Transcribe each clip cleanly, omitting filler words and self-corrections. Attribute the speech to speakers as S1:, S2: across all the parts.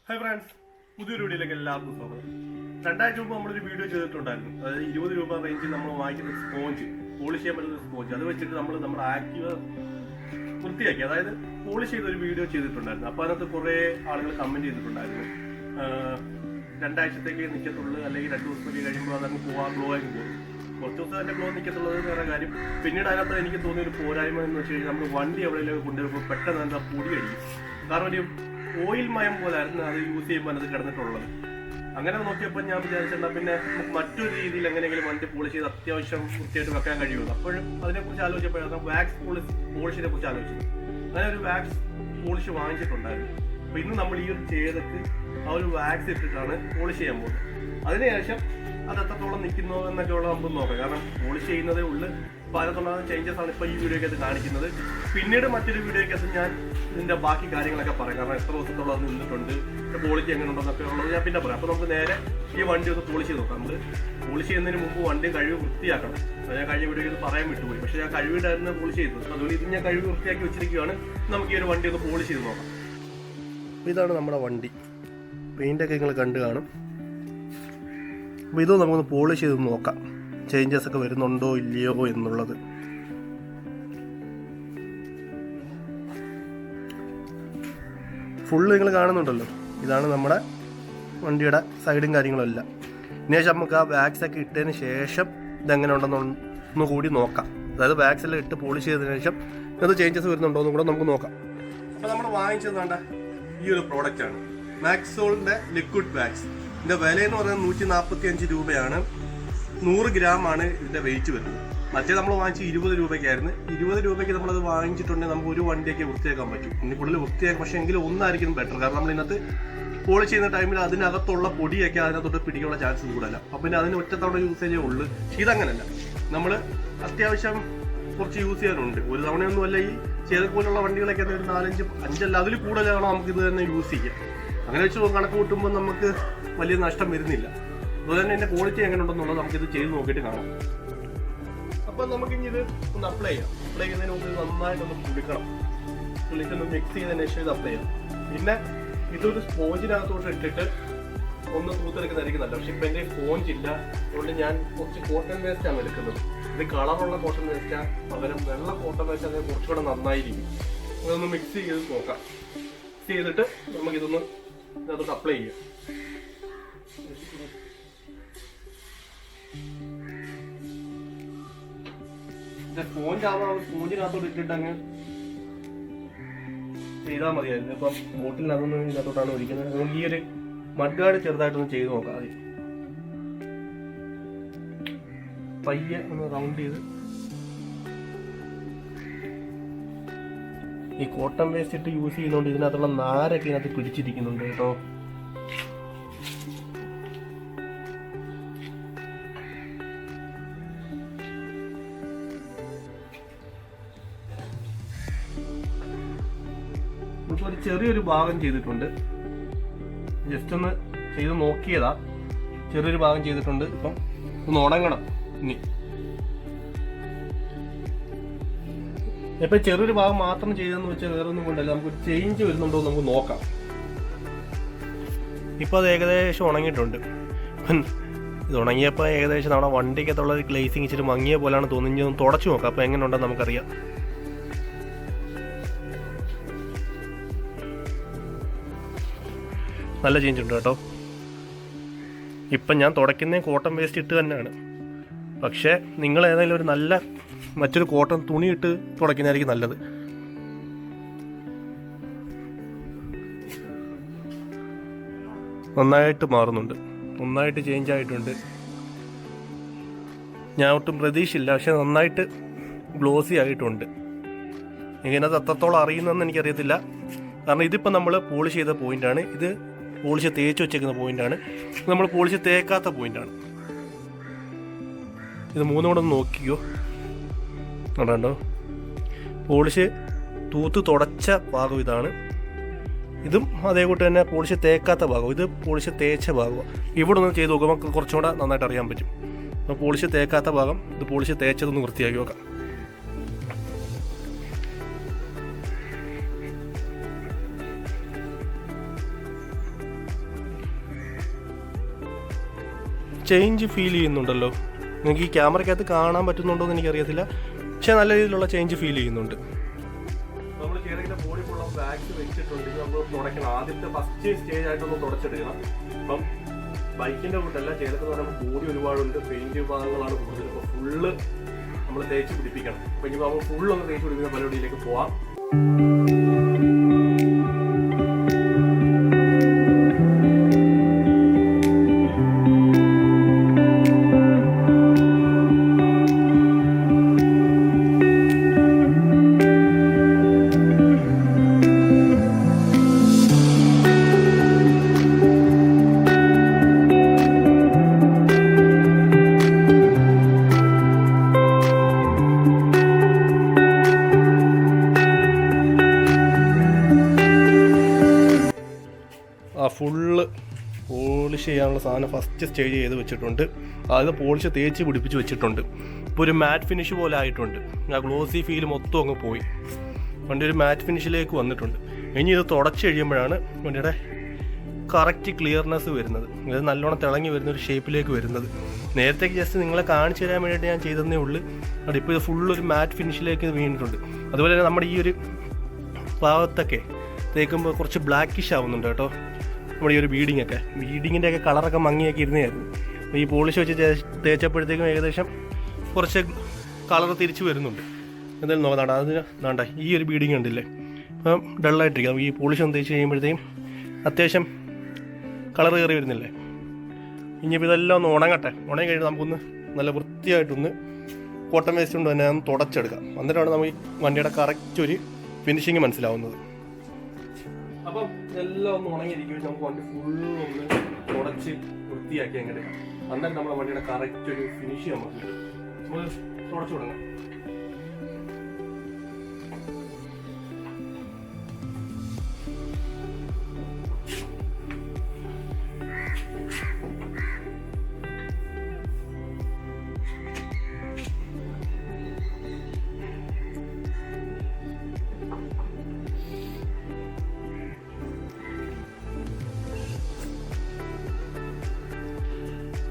S1: Hi friends, പുതിയൊരു വീഡിയോയിലേക്ക് എല്ലാവർക്കും സ്വാഗതം. 2 ആഴ്ച മുമ്പ് നമ്മളൊരു വീഡിയോ ചെയ്തിട്ടുണ്ടായിരുന്നു. അതായത് 20 രൂപ റേഞ്ചിൽ നമ്മൾ വാങ്ങിക്കുന്ന സ്പോഞ്ച്, പോളിഷ് ചെയ്യാൻ പറ്റുന്ന സ്പോഞ്ച്, അത് വെച്ചിട്ട് നമ്മുടെ ആക്റ്റീവ വൃത്തിയാക്കി, അതായത് പോളിഷ് ചെയ്തൊരു വീഡിയോ ചെയ്തിട്ടുണ്ടായിരുന്നു. അപ്പോൾ അതിനകത്ത് കുറേ ആളുകൾ കമൻറ്റ് ചെയ്തിട്ടുണ്ടായിരുന്നു, 2 ആഴ്ചത്തേക്ക് നിൽക്കത്തുള്ളൂ, അല്ലെങ്കിൽ 2 ദിവസത്തേക്ക് കഴിയുമ്പോൾ അതങ്ങ് ഗ്ലോ ആയി പോകും. കുറച്ച് ദിവസം തന്നെ ഗ്ലോ നിൽക്കത്തുള്ളത് വേറെ കാര്യം. പിന്നീട് അതിനകത്ത് എനിക്ക് തോന്നിയൊരു പോരായ്മ എന്ന് വെച്ച് കഴിഞ്ഞാൽ നമ്മൾ വണ്ടി എവിടെയെങ്കിലും കൊണ്ടുവരുമ്പോൾ പെട്ടെന്ന് എന്താ പൊടി കഴിയും. കാരണം ഒരു ഓയിൽ മയം പോലായിരുന്നു അത് യൂസ് ചെയ്യുമ്പോൾ അത് കിടന്നിട്ടുള്ളത്. അങ്ങനെ നോക്കിയപ്പോൾ ഞാൻ വിചാരിച്ചിട്ടുണ്ടാ പിന്നെ മറ്റൊരു രീതിയിൽ എങ്ങനെയെങ്കിലും വണ്ടി പോളിഷ് ചെയ്ത് അത്യാവശ്യം വൃത്തിയായിട്ട് വെക്കാൻ കഴിയുമല്ലോ. അപ്പോഴും അതിനെക്കുറിച്ച് ആലോചിച്ചപ്പോഴാണ് വാക്സ് പോളിഷിനെ കുറിച്ച് ആലോചിച്ചത്. അങ്ങനെ ഒരു വാക്സ് പോളിഷ് വാങ്ങിച്ചിട്ടുണ്ടായിരുന്നു. അപ്പോൾ ഇന്ന് നമ്മൾ ഈ ഒരു ചേതക്ക് ആ ഒരു വാക്സ് ഇട്ടിട്ടാണ് പോളിഷ് ചെയ്യാൻ പോകുന്നത്. അതിനുശേഷം അത് എത്രത്തോളം നിൽക്കുന്നു എന്നൊക്കെ ഉള്ള നമുക്ക് നോക്കാം. കാരണം പോളിഷ് ചെയ്യുന്നതേ ഉള്ളു. അപ്പോൾ അതിനകത്തുള്ള ചേഞ്ചസ് ആണ് ഇപ്പോൾ ഈ വീഡിയോക്കകത്ത് കാണിക്കുന്നത്. പിന്നീട് മറ്റൊരു വീഡിയോക്കകത്ത് ഞാൻ ഇതിൻ്റെ ബാക്കി കാര്യങ്ങളൊക്കെ പറയാം. കാരണം എത്ര ദിവസത്തോളം അത് നിന്നിട്ടുണ്ട്, പോളിഷ് എങ്ങനെ ഉണ്ടെന്നൊക്കെ ഉള്ളത് ഞാൻ പിന്നെ പറയാം. അപ്പോൾ നമുക്ക് നേരെ ഈ വണ്ടി ഒന്ന് പോളിഷ് ചെയ്ത് നോക്കാം. നമ്മൾ പോളിഷ് ചെയ്യുന്നതിന് മുമ്പ് വണ്ടി കഴിവ് വൃത്തിയാക്കണം. അത് ഞാൻ കഴിഞ്ഞ വീഡിയോയിൽ പറയാൻ വിട്ടുപോയി. പക്ഷേ ഞാൻ കഴിവിട്ടായിരുന്നു പോളിഷ് ചെയ്തത്. അതുകൊണ്ട് ഇത് ഞാൻ കഴിവ് വൃത്തിയാക്കി വെച്ചിരിക്കുകയാണ്. നമുക്ക് ഈ ഒരു വണ്ടി ഒന്ന് പോളിഷ് ചെയ്ത് നോക്കാം. ഇതാണ് നമ്മുടെ വണ്ടി. പെയിൻ്റൊക്കെ നിങ്ങൾ കണ്ടു കാണും. അപ്പോൾ ഇത് നമുക്കൊന്ന് പോളിഷ് ചെയ്ത് നോക്കാം, ചേഞ്ചസ് ഒക്കെ വരുന്നുണ്ടോ ഇല്ലയോ എന്നുള്ളത്. ഫുള്ള് നിങ്ങൾ കാണുന്നുണ്ടല്ലോ, ഇതാണ് നമ്മുടെ വണ്ടിയുടെ സൈഡും കാര്യങ്ങളെല്ലാം. ഇതിനുശേഷം നമുക്ക് ആ വാക്സൊക്കെ ഇട്ടതിന് ശേഷം ഇതെങ്ങനെ ഉണ്ടെന്ന് കൂടി നോക്കാം. അതായത് വാക്സെല്ലാം ഇട്ട് പോളിഷ് ചെയ്തതിന് ശേഷം ഇത് ചേഞ്ചസ് വരുന്നുണ്ടോ എന്നും കൂടെ നമുക്ക് നോക്കാം. അപ്പോൾ നമ്മൾ വാങ്ങിച്ചത് വേണ്ട ഈ ഒരു പ്രോഡക്റ്റാണ്, മാക്സോളിൻ്റെ ലിക്വിഡ് വാക്സ്. ഇതിൻ്റെ വില എന്ന് പറയുന്നത് 145 രൂപയാണ്. 100 ഗ്രാമാണ് ഇതിൻ്റെ വെയിറ്റ് വരുന്നത്. മറ്റേ നമ്മൾ വാങ്ങിച്ച് 20 രൂപയ്ക്കായിരുന്നു. 20 രൂപയ്ക്ക് നമ്മളത് വാങ്ങിച്ചിട്ടുണ്ടെങ്കിൽ നമുക്ക് ഒരു വണ്ടിയൊക്കെ വൃത്തിയാക്കാൻ പറ്റും. ഇനി കൂടുതൽ വൃത്തിയാക്കും, പക്ഷേ എങ്കിലും ഒന്നായിരിക്കും ബെറ്റർ. കാരണം നമ്മൾ ഇതിനകത്ത് പോളിഷ് ചെയ്യുന്ന ടൈമിൽ അതിനകത്തുള്ള പൊടിയൊക്കെ അതിനകത്തോട്ട് പിടിക്കാനുള്ള ചാൻസ് കൂടുതലല്ല. അപ്പം പിന്നെ അതിന് ഒറ്റത്തവണ യൂസേജേ ഉള്ളൂ. പക്ഷേ ഇതങ്ങനല്ല, നമ്മൾ അത്യാവശ്യം കുറച്ച് യൂസ് ചെയ്യാനുണ്ട്. ഒരു തവണയൊന്നും അല്ല. ഈ ചേതക്കോലുള്ള വണ്ടികളൊക്കെ ഒരു 4, 5 അല്ല അതിൽ കൂടുതലാണോ നമുക്ക് ഇത് തന്നെ യൂസ് ചെയ്യാം. അങ്ങനെ വെച്ച് കണക്ക് കൂട്ടുമ്പോൾ നമുക്ക് വലിയ നഷ്ടം വരുന്നില്ല. അതുപോലെ തന്നെ ഇതിൻ്റെ ക്വാളിറ്റി എങ്ങനെ ഉണ്ടെന്നുള്ളത് നമുക്കിത് ചെയ്ത് നോക്കിയിട്ട് കാണാം. അപ്പം നമുക്കിനി ഇത് ഒന്ന് അപ്ലൈ ചെയ്യാം. അപ്ലൈ ചെയ്യുന്നതിന് മുമ്പ് നന്നായിട്ടൊന്ന് കുളിച്ചൊന്ന് മിക്സ് ചെയ്തതിന് ശേഷം ഇത് അപ്ലൈ ചെയ്യാം. പിന്നെ ഇതൊരു സ്പോഞ്ചിനകത്തോട്ട് ഇട്ടിട്ട് ഒന്ന് തൂത്തെടുക്കുന്നതായിരിക്കും നല്ലത്. പക്ഷെ ഇപ്പം എൻ്റെ സ്പോഞ്ച് ഇല്ല, അതുകൊണ്ട് ഞാൻ കുറച്ച് കോട്ടൺ വേസ്റ്റാണ് എടുക്കുന്നത്. ഇത് കളറുള്ള കോട്ടൺ വേസ്റ്റാ, പകരം വെള്ള കോട്ടൺ വേസ്റ്റ് അത് കുറച്ചുകൂടെ നന്നായിരിക്കും. അതൊന്ന് മിക്സ് ചെയ്ത് നോക്കാം. മിക്സ് ചെയ്തിട്ട് നമുക്കിതൊന്ന് ഇതിനകത്തോട്ട് അപ്ലൈ ചെയ്യാം. സ്പോഞ്ചിനകത്തോട്ട് ഇട്ടിട്ട് അങ്ങ് ചെയ്താൽ മതിയായിരുന്നു. ഇപ്പം ബോട്ടിലിനകത്തൊന്നും ഇതിനകത്തോട്ടാണ് ഒഴിക്കുന്നത്. അതുകൊണ്ട് ഈ ഒരു മഡ്ഗാർഡ് ചെറുതായിട്ടൊന്ന് ചെയ്ത് നോക്കാം. ആദ്യം പയ്യെ ഒന്ന് റൗണ്ട് ചെയ്ത് ഈ കോട്ടൺ വേസ്റ്റ് ഇട്ട് യൂസ് ചെയ്യുന്നതുകൊണ്ട് ഇതിനകത്തുള്ള നാരൊക്കെ ഇതിനകത്ത് പിടിച്ചിരിക്കുന്നുണ്ട് കേട്ടോ. ഒരു ചെറിയൊരു ഭാഗം ചെയ്തിട്ടുണ്ട്, ജസ്റ്റ് ഒന്ന് ചെയ്ത് നോക്കിയതാ. ചെറിയൊരു ഭാഗം ചെയ്തിട്ടുണ്ട്. ഇപ്പം ഒന്ന് ഉണങ്ങണം. ഇനി ഇപ്പം ചെറിയൊരു ഭാഗം മാത്രം ചെയ്തെന്ന് വെച്ചാൽ വേറെ ഒന്നും കൊണ്ടല്ല, നമുക്കൊരു ചേഞ്ച് വരുന്നുണ്ടോ എന്ന് നമുക്ക് നോക്കാം. ഇപ്പോൾ അത് ഏകദേശം ഉണങ്ങിയിട്ടുണ്ട്. ഇത് ഉണങ്ങിയപ്പോൾ ഏകദേശം നമ്മുടെ വണ്ടിക്കകത്തുള്ള ഒരു ഗ്ലേസിങ് ഇച്ചിരി മങ്ങിയ പോലെയാണ് തോന്നുന്നത്. ഒന്ന് തുടച്ചു നോക്കാം, അപ്പോൾ എങ്ങനെ ഉണ്ടെന്ന് നമുക്കറിയാം. നല്ല ചേഞ്ച് ഉണ്ട് കേട്ടോ. ഇപ്പം ഞാൻ തുടയ്ക്കുന്ന കോട്ടൺ വേസ്റ്റ് ഇട്ട് തന്നെയാണ്. പക്ഷേ നിങ്ങൾ ഏതെങ്കിലും ഒരു നല്ല മറ്റൊരു കോട്ടൺ തുണി ഇട്ട് തുടയ്ക്കുന്നതായിരിക്കും നല്ലത്. നന്നായിട്ട് മാറുന്നുണ്ട്, നന്നായിട്ട് ചേഞ്ച് ആയിട്ടുണ്ട്. ഞാൻ ഒട്ടും പ്രതീക്ഷയില്ല, പക്ഷെ നന്നായിട്ട് ഗ്ലോസി ആയിട്ടുണ്ട്. എനിക്കതിനകത്ത് അത്രത്തോളം അറിയുന്നതെന്ന് എനിക്കറിയത്തില്ല. കാരണം ഇതിപ്പോൾ നമ്മൾ പോളിഷ് ചെയ്ത പോയിൻ്റാണ്, ഇത് പോളിഷ് തേച്ച് വെച്ചേക്കുന്ന പോയിൻ്റാണ്, നമ്മൾ പോളിഷ് തേക്കാത്ത പോയിൻ്റാണ്. ഇത് മൂന്നും കൂടെ ഒന്ന് നോക്കിക്കോ. കണ്ടോ, പോളിഷ് തൂത്ത് തുടച്ച ഭാഗം ഇതാണ്. ഇതും അതേ കൂട്ട് തന്നെ പോളിഷ് തേക്കാത്ത ഭാഗം, ഇത് പോളിഷ് തേച്ച ഭാഗമാണ്. ഇവിടെ ഒന്ന് ചെയ്ത് നോക്കുമ്പോൾ നമുക്ക് കുറച്ചും കൂടെ നന്നായിട്ട് അറിയാൻ പറ്റും. അപ്പോൾ പോളിഷ് തേക്കാത്ത ഭാഗം, ഇത് പോളിഷ് തേച്ചതൊന്ന് വൃത്തിയാക്കി നോക്കാം. ചേഞ്ച് ഫീൽ ചെയ്യുന്നുണ്ടല്ലോ. നിങ്ങൾക്ക് ഈ ക്യാമറയ്ക്കകത്ത് കാണാൻ പറ്റുന്നുണ്ടോ എന്ന് എനിക്കറിയത്തില്ല, പക്ഷേ നല്ല രീതിയിലുള്ള ചേഞ്ച് ഫീൽ ചെയ്യുന്നുണ്ട്. നമ്മൾ ചേട്ടക്കിൻ്റെ ബോഡി ഫുള്ള വാക്സ് വെച്ചിട്ടുണ്ടെങ്കിൽ നമ്മൾ തുടയ്ക്കണം. ആദ്യത്തെ ഫസ്റ്റ് സ്റ്റേജ് ആയിട്ടൊന്ന് തുടച്ചെടുക്കണം. അപ്പം ബൈക്കിൻ്റെ കൂട്ടല്ല, ചേട്ടക്കെന്ന് പറയുമ്പോൾ ബോഡി ഒരുപാടുണ്ട്, പെയിൻറ്റ് ഭാഗങ്ങളാണ് കൂടുതൽ. ഇപ്പോൾ ഫുള്ള് നമ്മൾ തേച്ച് പിടിപ്പിക്കണം. അപ്പോൾ ഇനി നമ്മൾ ഫുള്ളൊന്ന് തേച്ച് പിടിപ്പിക്കുന്ന പരിപാടിയിലേക്ക് പോവാം. ഫുള്ള് പോളിഷ് ചെയ്യാനുള്ള സാധനം ഫസ്റ്റ് സ്റ്റേജ് ചെയ്ത് വെച്ചിട്ടുണ്ട്. അതായത് പോളിഷ് തേച്ച് പിടിപ്പിച്ച് വെച്ചിട്ടുണ്ട്. ഇപ്പോൾ ഒരു മാറ്റ് ഫിനിഷ് പോലെ ആയിട്ടുണ്ട്. ആ ഗ്ലോസി ഫീൽ മൊത്തം അങ്ങ് പോയി. വണ്ടി ഒരു മാറ്റ് ഫിനിഷിലേക്ക് വന്നിട്ടുണ്ട്. ഇനി ഇത് തുടച്ച് കഴിയുമ്പോഴാണ് വണ്ടിയുടെ കറക്റ്റ് ക്ലിയർനെസ് വരുന്നത്. ഇത് നല്ലോണം തിളങ്ങി വരുന്ന ഒരു ഷേപ്പിലേക്ക് വരുന്നത്. നേരത്തേക്ക് ജസ്റ്റ് നിങ്ങളെ കാണിച്ചു തരാൻ വേണ്ടിയിട്ട് ഞാൻ ചെയ്തതേ ഉള്ളൂ. അവിടെ ഇപ്പോൾ ഇത് ഫുള്ളൊരു മാറ്റ് ഫിനിഷിലേക്ക് വീണിട്ടുണ്ട്. അതുപോലെ തന്നെ നമ്മുടെ ഈ ഒരു ഭാഗത്തൊക്കെ തേക്കുമ്പോൾ കുറച്ച് ബ്ലാക്കിഷ് ആവുന്നുണ്ട് കേട്ടോ. നമ്മുടെ ഈ ഒരു ബീഡിങ്ങിൻ്റെ ഒക്കെ കളറൊക്കെ മങ്ങിയൊക്കെ ഇരുന്നായിരുന്നു. ഈ പോളിഷ് വെച്ച് തേച്ചപ്പോഴത്തേക്കും ഏകദേശം കുറച്ച് കളർ തിരിച്ച് വരുന്നുണ്ട്. എന്തായാലും നോക്കാം. അതിന് വേണ്ട ഈ ഒരു ബീഡിങ് ഉണ്ടല്ലേ, അപ്പം ഡള്ളായിട്ടിരിക്കും. ഈ പോളിഷ് ഒന്ന് തേച്ച് കഴിയുമ്പോഴത്തേക്കും അത്യാവശ്യം കളർ കയറി വരുന്നില്ലേ. ഇനിയിപ്പോൾ ഇതെല്ലാം ഒന്ന് ഉണങ്ങട്ടെ. ഉണങ്ങി കഴിഞ്ഞാൽ നമുക്കൊന്ന് നല്ല വൃത്തിയായിട്ടൊന്ന് കോട്ടൺ വേസ്റ്റ് കൊണ്ട് തന്നെ ഒന്ന് തുടച്ചെടുക്കാം. എന്നിട്ടാണ് നമുക്ക് വണ്ടിയുടെ കറക്റ്റ് ഒരു ഫിനിഷിങ് മനസ്സിലാവുന്നത്. അപ്പം ഇതെല്ലാം ഒന്ന് ഉണങ്ങിയിരിക്കും. നമുക്ക് വണ്ടി ഫുള്ള് ഒന്ന് തുടച്ച് വൃത്തിയാക്കി അങ്ങനെ അന്നേരം നമ്മുടെ വണ്ടിയുടെ കറക്റ്റ് ഒരു ഫിനിഷ് നമുക്ക് തുടച്ചു തുടങ്ങാം.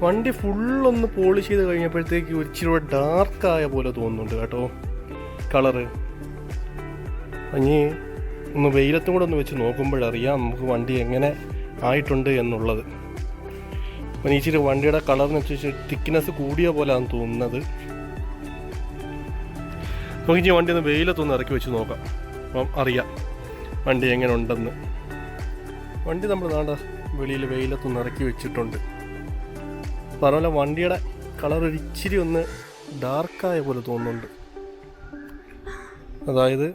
S1: വണ്ടി ഫുള്ളൊന്ന് പോളിഷ് ചെയ്ത് കഴിഞ്ഞപ്പോഴത്തേക്ക് ഇച്ചിരി ഡാർക്കായ പോലെ തോന്നുന്നുണ്ട് കേട്ടോ കളറ്. ഇനി ഒന്ന് വെയിലത്തും കൂടെ ഒന്ന് വെച്ച് നോക്കുമ്പോഴറിയാം നമുക്ക് വണ്ടി എങ്ങനെ ആയിട്ടുണ്ട് എന്നുള്ളത്. അപ്പം ഇച്ചിരി വണ്ടിയുടെ കളറിന് വെച്ച് തിക്നെസ് കൂടിയ പോലെയാണ് തോന്നുന്നത്. നമുക്ക് ഇനി വണ്ടി ഒന്ന് വെയിലത്തൊന്ന് ഇറക്കി വെച്ച് നോക്കാം. അപ്പം അറിയാം വണ്ടി എങ്ങനെ ഉണ്ടെന്ന്. വണ്ടി നമ്മൾ നാണ്ട വെളിയിൽ വെയിലത്തൊന്ന് ഇറക്കി വെച്ചിട്ടുണ്ട്. പറഞ്ഞ വണ്ടിയുടെ കളർ ഒരിച്ചിരി ഒന്ന് ഡാർക്കായ പോലെ തോന്നുന്നുണ്ട്. അതായത്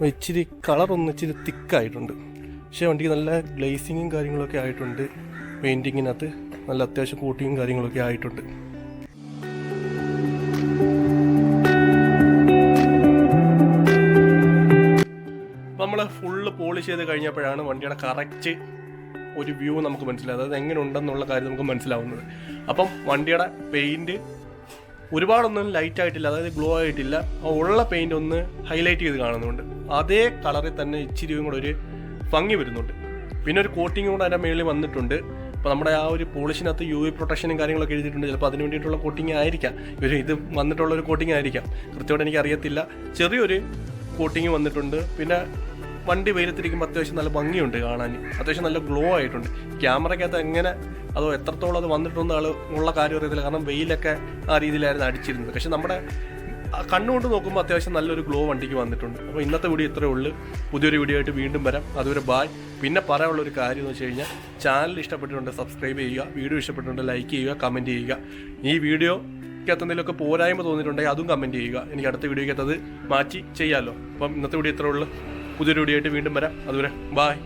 S1: ഇച്ചിരി കളറൊന്ന് ഇച്ചിരി തിക്കായിട്ടുണ്ട്. പക്ഷേ വണ്ടിക്ക് നല്ല ഗ്ലേസിങ്ങും കാര്യങ്ങളൊക്കെ ആയിട്ടുണ്ട്. പെയിൻറ്റിങ്ങിനകത്ത് നല്ല അത്യാവശ്യം കോട്ടിങ്ങും കാര്യങ്ങളൊക്കെ ആയിട്ടുണ്ട്. നമ്മൾ ഫുള്ള് പോളിഷ് ചെയ്ത് കഴിഞ്ഞപ്പോഴാണ് വണ്ടിയുടെ കറക്റ്റ് ഒരു വ്യൂ നമുക്ക് മനസ്സിലാവും. അതായത് എങ്ങനെ ഉണ്ടെന്നുള്ള കാര്യം നമുക്ക് മനസ്സിലാവുന്നത്. അപ്പം വണ്ടിയുടെ പെയിൻറ്റ് ഒരുപാടൊന്നും ലൈറ്റ് ആയിട്ടില്ല, അതായത് ഗ്ലോ ആയിട്ടില്ല. ഉള്ള പെയിൻറ്റ് ഒന്ന് ഹൈലൈറ്റ് ചെയ്ത് കാണുന്നുണ്ട്. അതേ കളറിൽ തന്നെ ഇച്ചിരിയും കൂടെ ഒരു ഭംഗി വരുന്നുണ്ട്. പിന്നെ ഒരു കോട്ടിങ് കൂടെ അതിൻ്റെ മേളിൽ വന്നിട്ടുണ്ട്. അപ്പോൾ നമ്മുടെ ആ ഒരു പോളിഷിനകത്ത് UV പ്രൊട്ടക്ഷനും കാര്യങ്ങളൊക്കെ എഴുതിയിട്ടുണ്ട്. ചിലപ്പോൾ അതിന് വേണ്ടിയിട്ടുള്ള കോട്ടിങ് ആയിരിക്കാം, ഇത് വന്നിട്ടുള്ളൊരു കോട്ടിങ് ആയിരിക്കാം, കൃത്യമായിട്ട് എനിക്ക് അറിയത്തില്ല. ചെറിയൊരു കോട്ടിങ് വന്നിട്ടുണ്ട്. പിന്നെ വണ്ടി വെയിലത്തിരിക്കുമ്പോൾ അത്യാവശ്യം നല്ല ഭംഗിയുണ്ട് കാണാൻ, അത്യാവശ്യം നല്ല ഗ്ലോ ആയിട്ടുണ്ട്. ക്യാമറയ്ക്കകത്ത് എങ്ങനെ അതോ എത്രത്തോളം അത് വന്നിട്ടുള്ള ഉള്ള കാര്യം അറിയത്തില്ല, കാരണം വെയിലൊക്കെ ആ രീതിയിലായിരുന്നു അടിച്ചിരുന്നത്. പക്ഷെ നമ്മുടെ കണ്ണുകൊണ്ട് നോക്കുമ്പോൾ അത്യാവശ്യം നല്ലൊരു ഗ്ലോ വണ്ടിക്ക് വന്നിട്ടുണ്ട്. അപ്പോൾ ഇന്നത്തെ വീഡിയോ ഇത്രയേ ഉള്ളൂ. പുതിയൊരു വീഡിയോ ആയിട്ട് വീണ്ടും വരാം. അതുവരെ ബായ്. പിന്നെ പറയാനുള്ളൊരു കാര്യം എന്ന് വെച്ച് കഴിഞ്ഞാൽ, ചാനൽ ഇഷ്ടപ്പെട്ടിട്ടുണ്ട് സബ്സ്ക്രൈബ് ചെയ്യുക, വീഡിയോ ഇഷ്ടപ്പെട്ടിട്ടുണ്ട് ലൈക്ക് ചെയ്യുക, കമൻറ്റ് ചെയ്യുക. ഈ വീഡിയോക്കകത്ത് എന്തെങ്കിലുമൊക്കെ പോരായ്മ തോന്നിയിട്ടുണ്ടെങ്കിൽ അതും കമൻറ്റ് ചെയ്യുക. എനിക്ക് അടുത്ത വീഡിയോക്കകത്ത് അത് മാറ്റി ചെയ്യാമല്ലോ. അപ്പം ഇന്നത്തെ വീഡിയോ ഇത്രയേ ഉള്ളൂ. പുതിയൊരു വീഡിയോ ആയിട്ട് വീണ്ടും വരാം. അതുവരെ ബായ്.